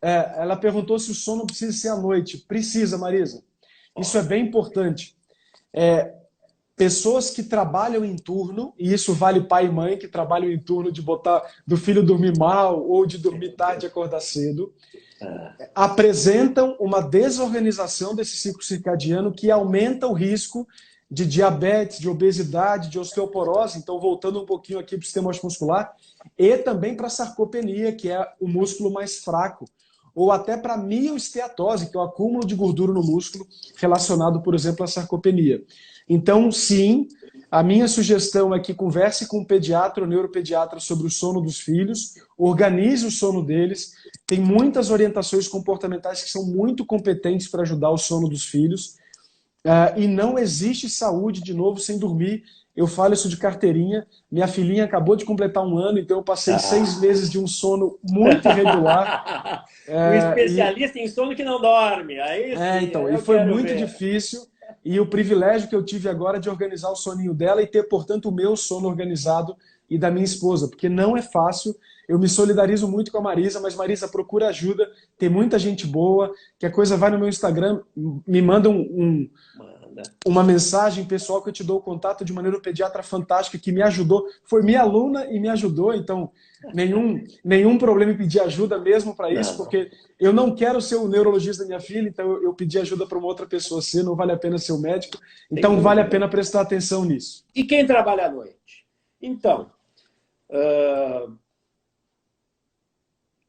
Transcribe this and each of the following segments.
ela perguntou se o sono precisa ser à noite. Precisa, Marisa. Isso é bem importante. Pessoas que trabalham em turno, e isso vale pai e mãe que trabalham em turno de botar do filho dormir mal ou de dormir tarde e acordar cedo, apresentam uma desorganização desse ciclo circadiano que aumenta o risco de diabetes, de obesidade, de osteoporose. Então, voltando um pouquinho aqui para o sistema muscular, e também para a sarcopenia, que é o músculo mais fraco, ou até para a mioesteatose, que é o acúmulo de gordura no músculo relacionado, por exemplo, à sarcopenia. Então, sim, a minha sugestão é que converse com o pediatra ou neuropediatra sobre o sono dos filhos, organize o sono deles. Tem muitas orientações comportamentais que são muito competentes para ajudar o sono dos filhos. E não existe saúde, de novo, sem dormir. Eu falo isso de carteirinha. Minha filhinha acabou de completar 1 ano, então eu passei 6 meses de um sono muito irregular. O E especialista em sono que não dorme. Aí sim, então, e eu foi quero muito ver. difícil. E o privilégio que eu tive agora de organizar o soninho dela e ter, portanto, o meu sono organizado e da minha esposa, porque não é fácil. Eu me solidarizo muito com a Marisa, mas Marisa, procura ajuda. Tem muita gente boa. Que a coisa vai no meu Instagram, me manda Manda. uma mensagem pessoal que eu te dou o contato de uma neuropediatra fantástica que me ajudou. Foi minha aluna e me ajudou, então nenhum problema em pedir ajuda mesmo para isso, Não, porque eu não quero ser o neurologista da minha filha, então eu pedi ajuda para uma outra pessoa ser, não vale a pena ser o médico, sem então vale a dúvida. pena prestar atenção nisso. E quem trabalha à noite? Então, uh,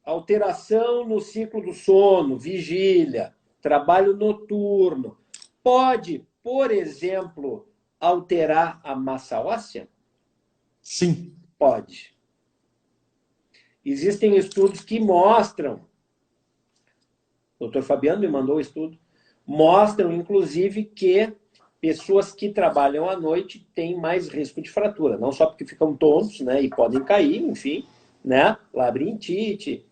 alteração no ciclo do sono, vigília, trabalho noturno, pode, por exemplo, alterar a massa óssea? Sim. Pode. Existem estudos que mostram, o Dr. Fabiano me mandou o estudo, mostram, inclusive, que pessoas que trabalham à noite têm mais risco de fratura, não só porque ficam tontos, né, e podem cair, enfim, né, labirintite,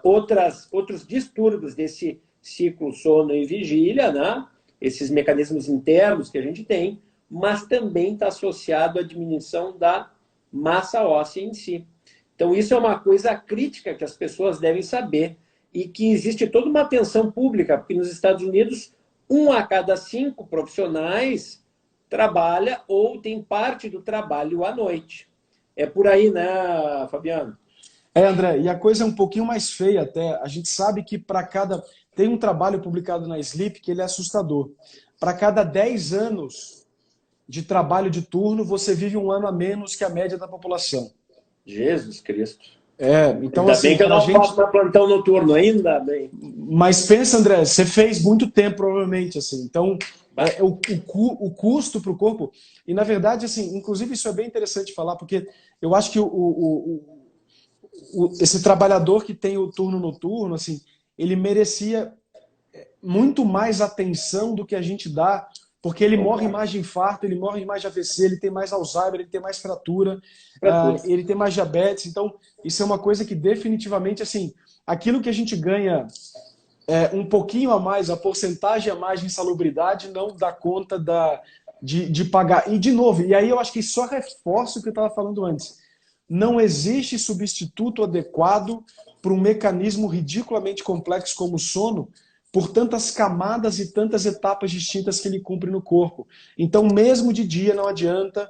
outros distúrbios desse ciclo sono e vigília, né, esses mecanismos internos que a gente tem, mas também está associado à diminuição da massa óssea em si. Então, isso é uma coisa crítica que as pessoas devem saber e que existe toda uma atenção pública, porque nos Estados Unidos, 1 a cada 5 profissionais trabalha ou tem parte do trabalho à noite. É por aí, né, Fabiano? André, e a coisa é um pouquinho mais feia até. A gente sabe que para cada. Tem um trabalho publicado na Sleep que ele é assustador. Para cada 10 anos de trabalho de turno, você vive 1 ano a menos que a média da população. Jesus Cristo. Então Ainda bem assim, que eu para a não gente. faço meu plantão noturno, ainda bem. Mas pensa, André, você fez muito tempo, provavelmente, assim. Então, Bah, o custo para o corpo. E, na verdade, assim, inclusive isso é bem interessante falar, porque eu acho que esse trabalhador que tem o turno noturno, assim, ele merecia muito mais atenção do que a gente dá, porque ele morre concordo. mais de infarto, ele morre mais de AVC, ele tem mais Alzheimer, ele tem mais fratura, Para tudo. ele tem mais diabetes. Então, isso é uma coisa que definitivamente, assim, aquilo que a gente ganha um pouquinho a mais, a porcentagem a mais de insalubridade não dá conta de pagar. E, de novo, e aí eu acho que só reforça o que eu estava falando antes. Não existe substituto adequado para um mecanismo ridiculamente complexo como o sono, por tantas camadas e tantas etapas distintas que ele cumpre no corpo. Então, mesmo de dia, não adianta.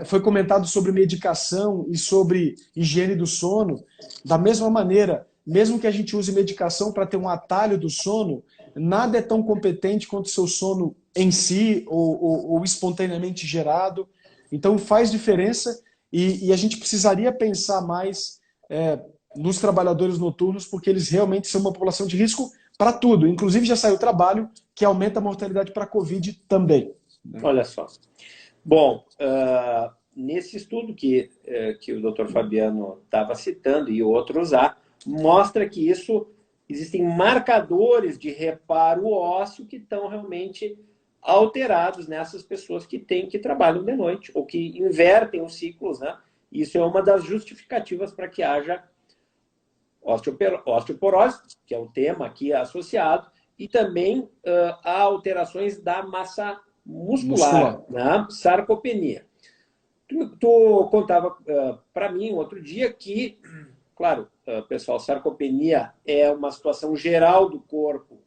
Foi comentado sobre medicação e sobre higiene do sono. Da mesma maneira, mesmo que a gente use medicação para ter um atalho do sono, nada é tão competente quanto o seu sono em si ou espontaneamente gerado. Então faz diferença e a gente precisaria pensar mais nos trabalhadores noturnos, porque eles realmente são uma população de risco para tudo. Inclusive já saiu trabalho que aumenta a mortalidade para a Covid também. Olha só. Bom, nesse estudo que o Dr. Fabiano estava citando e outros há, mostra que existem marcadores de reparo ósseo que estão realmente alterados nessas pessoas que trabalham de noite ou que invertem os ciclos, né? Isso é uma das justificativas para que haja osteoporose, que é o tema aqui associado, e também há alterações da massa muscular, Muscular. né? Sarcopenia. Tu contava para mim outro dia que Claro, pessoal, sarcopenia é uma situação geral do corpo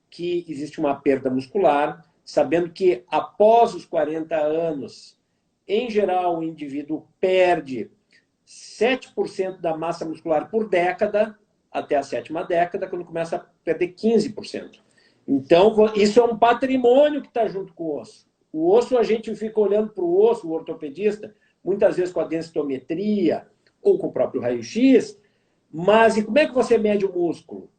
que existe uma perda muscular, sabendo que após os 40 anos, em geral, o indivíduo perde 7% da massa muscular por década, até a 7ª década, quando começa a perder 15%. Então, isso é um patrimônio que está junto com o osso. O osso, a gente fica olhando para o osso, o ortopedista, muitas vezes com a densitometria ou com o próprio raio-x, mas e como é que você mede o músculo?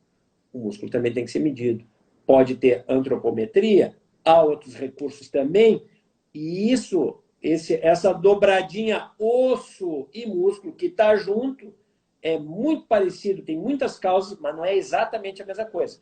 O músculo também tem que ser medido. Pode ter antropometria, há outros recursos também, e essa dobradinha osso e músculo que está junto é muito parecido, tem muitas causas, mas não é exatamente a mesma coisa.